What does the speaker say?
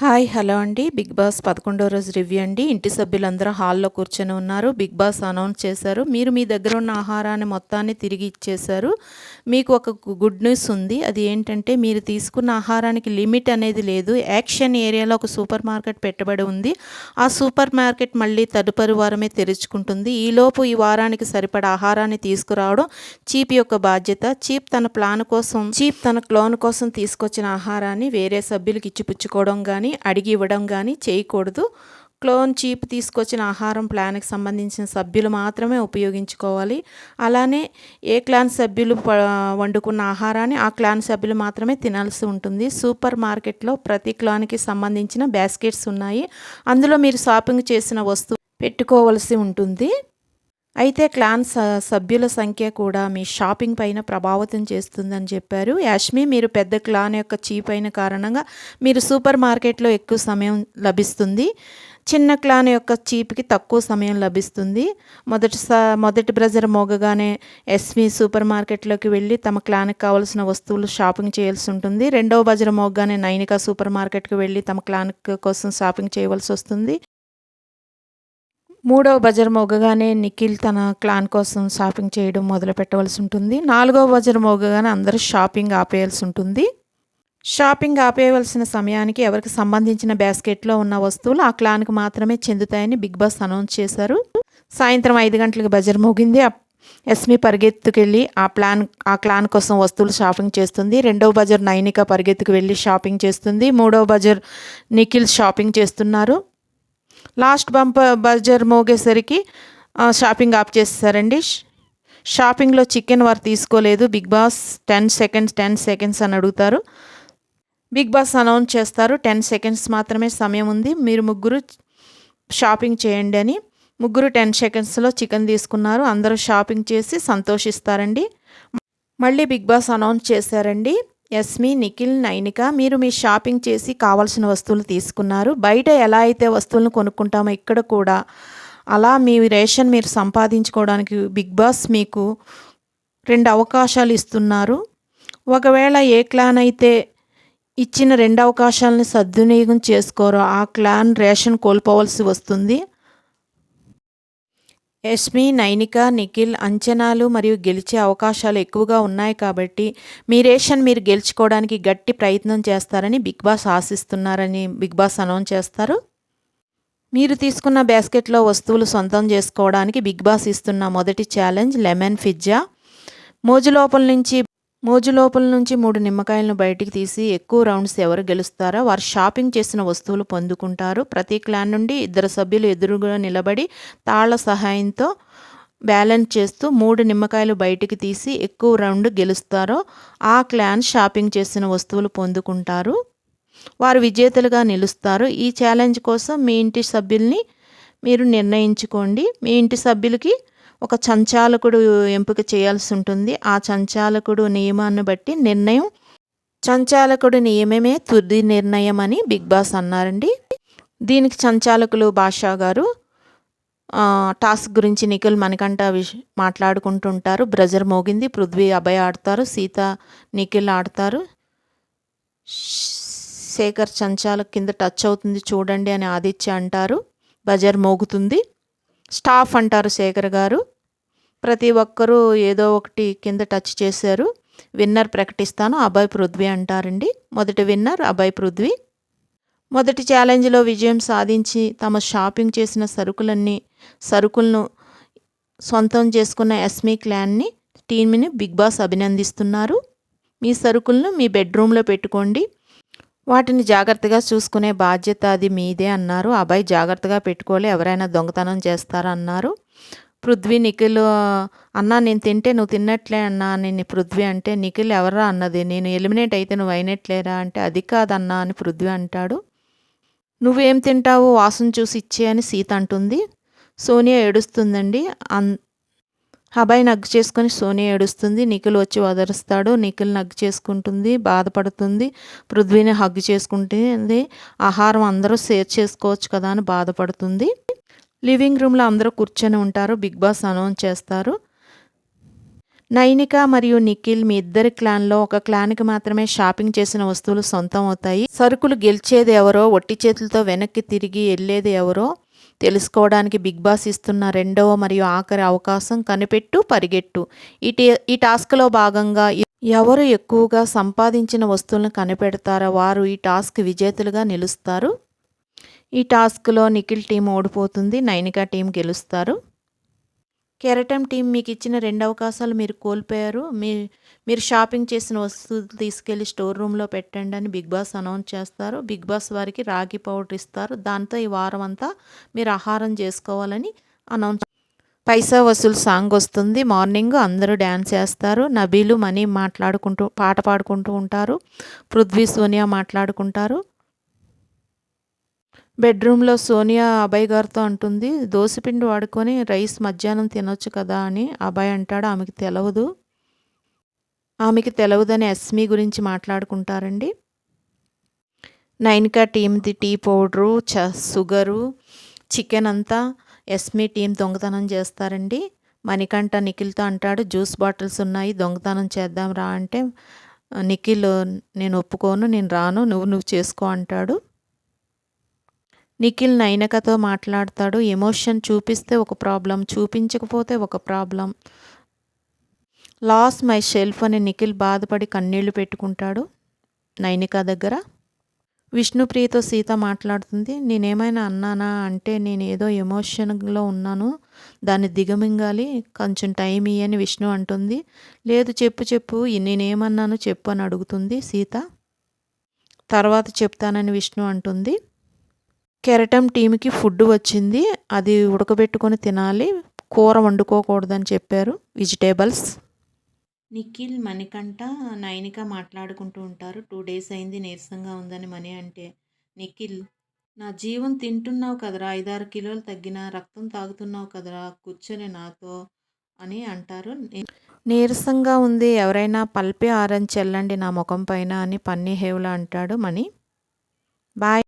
Hi hello అండి. Big boss 11వ రోజు review అండి. ఇంటి సభ్యులందరూ హాల్లో కూర్చొని ఉన్నారు. బిగ్ బాస్ అనౌన్స్ చేశారు. మీరు మీ దగ్గర ఉన్న ఆహారాన్ని మొత్తాన్ని తిరిగి ఇచ్చేశారు. మీకు ఒక గుడ్ న్యూస్ ఉంది. అది ఏంటంటే మీరు తీసుకున్న ఆహారానికి లిమిట్ అనేది లేదు. యాక్షన్ ఏరియాలో ఒక సూపర్ మార్కెట్ పెట్టబడి ఉంది. ఆ సూపర్ మార్కెట్ మళ్ళీ తదుపరి వారమే తెరుచుకుంటుంది. ఈలోపు ఈ వారానికి సరిపడా ఆహారాన్ని తీసుకురావడం చీప్ యొక్క బాధ్యత. చీప్ తన క్లోన్ కోసం తీసుకొచ్చిన ఆహారాన్ని వేరే సభ్యులకు ఇచ్చిపుచ్చుకోవడం కానీ అడిగి ఇవ్వడం కానీ చేయకూడదు. క్లోన్ చీప్ తీసుకొచ్చిన ఆహారం ప్లాన్కి సంబంధించిన సభ్యులు మాత్రమే ఉపయోగించుకోవాలి. అలానే ఏ క్లాన్ సభ్యులు వండుకున్న ఆహారాన్ని ఆ క్లాన్ సభ్యులు మాత్రమే తినాల్సి ఉంటుంది. సూపర్ మార్కెట్లో ప్రతి క్లాన్కి సంబంధించిన బాస్కెట్స్ ఉన్నాయి. అందులో మీరు షాపింగ్ చేసిన వస్తువు పెట్టుకోవలసి ఉంటుంది. అయితే క్లాన్ సభ్యుల సంఖ్య కూడా మీ షాపింగ్ పైన ప్రభావితం చేస్తుందని చెప్పారు. యాష్మి, మీరు పెద్ద క్లాన్ యొక్క చీప్ అయిన కారణంగా మీరు సూపర్ మార్కెట్లో ఎక్కువ సమయం లభిస్తుంది. చిన్న క్లాన్ యొక్క చీప్కి తక్కువ సమయం లభిస్తుంది. మొదటి బ్రజర్ మోగగానే ఎస్మి సూపర్ మార్కెట్లోకి వెళ్ళి తమ క్లాన్కి కావాల్సిన వస్తువులు షాపింగ్ చేయాల్సి ఉంటుంది. రెండవ బజర్ మోగగానే నైనిక సూపర్ మార్కెట్కి వెళ్ళి తమ క్లాన్ కోసం షాపింగ్ చేయవలసి వస్తుంది. మూడవ బజర్ మోగగానే నిఖిల్ తన క్లాన్ కోసం షాపింగ్ చేయడం మొదలు పెట్టవలసి ఉంటుంది. నాలుగవ బజర్ మోగగానే అందరూ షాపింగ్ ఆపేయాల్సి ఉంటుంది. షాపింగ్ ఆపేయవలసిన సమయానికి ఎవరికి సంబంధించిన బాస్కెట్లో ఉన్న వస్తువులు ఆ క్లాన్కి మాత్రమే చెందుతాయని బిగ్ బాస్ అనౌన్స్ చేశారు. సాయంత్రం 5 గంటలకు బజర్ మోగింది. ఎస్మి పరిగెత్తుకెళ్ళి ఆ క్లాన్ కోసం వస్తువులు షాపింగ్ చేస్తుంది. రెండవ బజర్ నైనిక పరిగెత్తుకు వెళ్ళి షాపింగ్ చేస్తుంది. మూడవ బజర్ నిఖిల్ షాపింగ్ చేస్తున్నారు. లాస్ట్ బజర్ మోగేసరికి షాపింగ్ ఆఫ్ చేసేసారండి. షాపింగ్లో చికెన్ వారు తీసుకోలేదు. బిగ్ బాస్ 10 సెకండ్స్ అని అడుగుతారు. బిగ్ బాస్ అనౌన్స్ చేస్తారు 10 సెకండ్స్ మాత్రమే సమయం ఉంది, మీరు ముగ్గురు షాపింగ్ చేయండి అని. ముగ్గురు 10 సెకండ్స్లో చికెన్ తీసుకున్నారు. అందరూ షాపింగ్ చేసి సంతోషిస్తారండి. మళ్ళీ బిగ్ బాస్ అనౌన్స్ చేశారండి. ఎస్మి, నిఖిల్, నైనిక, మీరు మీ షాపింగ్ చేసి కావాల్సిన వస్తువులు తీసుకున్నారు. బయట ఎలా అయితే వస్తువులను కొనుక్కుంటామో ఇక్కడ కూడా అలా మీ రేషన్ మీరు సంపాదించుకోవడానికి బిగ్ బాస్ మీకు 2 అవకాశాలు ఇస్తున్నారు. ఒకవేళ ఏ క్లాన్ అయితే ఇచ్చిన 2 అవకాశాలను సద్వినియోగం చేసుకోరో ఆ క్లాన్ రేషన్ కోల్పోవలసి వస్తుంది. ఎస్మి, నైనిక, నిఖిల్ అంచనాలు మరియు గెలిచే అవకాశాలు ఎక్కువగా ఉన్నాయి కాబట్టి మీ రేషన్ మీరు గెలుచుకోవడానికి గట్టి ప్రయత్నం చేస్తారని బిగ్ బాస్ ఆశిస్తున్నారని బిగ్ బాస్ అనౌన్స్ చేస్తారు. మీరు తీసుకున్న బాస్కెట్లో వస్తువులు సొంతం చేసుకోవడానికి బిగ్ బాస్ ఇస్తున్న మొదటి ఛాలెంజ్ లెమన్ పిజ్జా. మోజు లోపల నుంచి 3 నిమ్మకాయలను బయటికి తీసి ఎక్కువ రౌండ్స్ ఎవరు గెలుస్తారో వారు షాపింగ్ చేసిన వస్తువులు పొందుకుంటారు. ప్రతి క్లాన్ నుండి 2 సభ్యులు ఎదురుగా నిలబడి తాళ్ల సహాయంతో బ్యాలెన్స్ చేస్తూ 3 నిమ్మకాయలు బయటికి తీసి ఎక్కువ రౌండ్ గెలుస్తారో ఆ క్లాన్ షాపింగ్ చేసిన వస్తువులు పొందుకుంటారు. వారు విజేతలుగా నిలుస్తారు. ఈ ఛాలెంజ్ కోసం మీ ఇంటి సభ్యుల్ని మీరు నిర్ణయించుకోండి. మీ ఇంటి సభ్యులకి ఒక సంచాలకుడు ఎంపిక చేయాల్సి ఉంటుంది. ఆ సంచాలకుడు నియమాన్ని బట్టి సంచాలకుడు నియమమే తుది నిర్ణయం అని బిగ్ బాస్ అన్నారండి. దీనికి సంచాలకులు బాషా గారు టాస్క్ గురించి నిఖిల్ మనకంట మాట్లాడుకుంటుంటారు. బ్రజర్ మోగింది. పృథ్వీ, అభయ్ ఆడతారు. సీత, నిఖిల్ ఆడతారు. శేఖర్ సంచాలక్ కింద టచ్ అవుతుంది చూడండి అని ఆదిత్య అంటారు. బజర్ మోగుతుంది. స్టాఫ్ అంటారు శేఖర్ గారు. ప్రతి ఒక్కరూ ఏదో ఒకటి కింద టచ్ చేశారు. విన్నర్ ప్రకటిస్తాను అభయ్ పృథ్వీ అంటారండి. మొదటి విన్నర్ అభయ్ పృథ్వీ. మొదటి ఛాలెంజ్లో విజయం సాధించి తమ షాపింగ్ చేసిన సరుకులను సొంతం చేసుకున్న ఎస్మి క్లాన్ని టీంని బిగ్ బాస్ అభినందిస్తున్నారు. మీ సరుకులను మీ బెడ్రూమ్లో పెట్టుకోండి, వాటిని జాగ్రత్తగా చూసుకునే బాధ్యత అది మీదే అన్నారు. అభయ్ జాగ్రత్తగా పెట్టుకోలే, ఎవరైనా దొంగతనం చేస్తారా అన్నారు. పృథ్వీ, నిఖిల్ అన్నా నేను తింటే నువ్వు తిన్నట్లే అన్నా అని పృథ్వీ అంటే, నిఖిల్ ఎవరా అన్నది, నేను ఎలిమినేట్ అయితే నువ్వు అయినట్లేరా అంటే, అది కాదన్నా అని పృథ్వీ అంటాడు. నువ్వేం తింటావు వాసన చూసి ఇచ్చే అని సీత అంటుంది. సోనియా ఏడుస్తుందండి. అభయ్ నగ్గు చేసుకొని సోనియా ఏడుస్తుంది. నిఖిల్ వచ్చి వదరుస్తాడు. నిఖిల్ నగ్గు చేసుకుంటుంది, బాధపడుతుంది. పృథ్వీని హగ్గు చేసుకుంటుంది. ఆహారం అందరూ షేర్ చేసుకోవచ్చు కదా అని బాధపడుతుంది. లివింగ్ రూమ్లో అందరూ కూర్చొని ఉంటారు. బిగ్ బాస్ అనౌన్స్ చేస్తారు నైనిక మరియు నిఖిల్ మీ ఇద్దరి క్లాన్లో ఒక క్లాన్కి మాత్రమే షాపింగ్ చేసిన వస్తువులు సొంతం అవుతాయి. సరుకులు గెలిచేది ఎవరో, ఒట్టి చేతులతో వెనక్కి తిరిగి వెళ్ళేది ఎవరో తెలుసుకోవడానికి బిగ్ బాస్ ఇస్తున్న రెండవ మరియు ఆఖరి అవకాశం కనిపెట్టు పరిగెట్టు. ఈ టాస్క్లో భాగంగా ఎవరు ఎక్కువగా సంపాదించిన వస్తువులను కనిపెడతారో వారు ఈ టాస్క్ విజేతలుగా నిలుస్తారు. ఈ టాస్క్లో నిఖిల్ టీం ఓడిపోతుంది, నైనిక టీం గెలుస్తారు. కెరటం టీం మీకు ఇచ్చిన 2 అవకాశాలు మీరు కోల్పోయారు. మీరు షాపింగ్ చేసిన వస్తువులు తీసుకెళ్లి స్టోర్ రూమ్లో పెట్టండి అని బిగ్ బాస్ అనౌన్స్ చేస్తారు. బిగ్ బాస్ వారికి రాగి పౌడర్ ఇస్తారు. దాంతో ఈ వారం అంతా మీరు ఆహారం చేసుకోవాలని అనౌన్స్. పైసా వసూలు సాంగ్ వస్తుంది. మార్నింగ్ అందరూ డ్యాన్స్ చేస్తారు. నబీలు మనీ పాట పాడుకుంటూ ఉంటారు. పృథ్వీ సోనియా మాట్లాడుకుంటారు. బెడ్రూమ్లో సోనియా అభయ్ గారితో అంటుంది, దోసపిండి వాడుకొని రైస్ మధ్యాహ్నం తినొచ్చు కదా అని. అభయ్ అంటాడు ఆమెకి తెలవదని ఎస్మి గురించి మాట్లాడుకుంటారండి. నైనిక టీంది టీ పౌడరు, షుగరు, చికెన్ అంతా ఎస్మి టీం దొంగతనం చేస్తారండి. మణికంఠ నిఖిల్తో అంటాడు, జ్యూస్ బాటిల్స్ ఉన్నాయి దొంగతనం చేద్దాం రా అంటే నిఖిల్ నేను ఒప్పుకోను, నేను రాను, నువ్వు చేసుకో అంటాడు. నిఖిల్ నైనికతో మాట్లాడతాడు. ఎమోషన్ చూపిస్తే ఒక ప్రాబ్లం, చూపించకపోతే ఒక ప్రాబ్లం. లాస్ మై షెల్ఫ్ అని నిఖిల్ బాధపడి కన్నీళ్లు పెట్టుకుంటాడు నైనిక దగ్గర. విష్ణుప్రియతో సీత మాట్లాడుతుంది. నేనేమైనా అన్నానా అంటే నేను ఏదో ఎమోషన్లో ఉన్నాను, దాన్ని దిగమింగాలి, కొంచెం టైం ఇయ్యని విష్ణు అంటుంది. లేదు చెప్పు నేనేమన్నాను చెప్పు అని అడుగుతుంది సీత. తర్వాత చెప్తానని విష్ణు అంటుంది. కెరటం టీంకి ఫుడ్ వచ్చింది, అది ఉడకబెట్టుకొని తినాలి, కూర వండుకోకూడదని చెప్పారు, వెజిటేబుల్స్. నిఖిల్ మణికంఠ నైనిక మాట్లాడుకుంటూ ఉంటారు. 2 days అయింది నీరసంగా ఉందని మణి అంటే, నిఖిల్ నా జీవం తింటున్నావు కదరా, 5-6 కిలోలు తగ్గిన రక్తం తాగుతున్నావు కదరా కూర్చొని నాతో అని అంటారు. నీరసంగా ఉంది, ఎవరైనా పల్పి ఆరెంజ్ చల్లండి నా ముఖం పైన అని పన్నీ హేవులా అంటాడు మణి. బాయ్.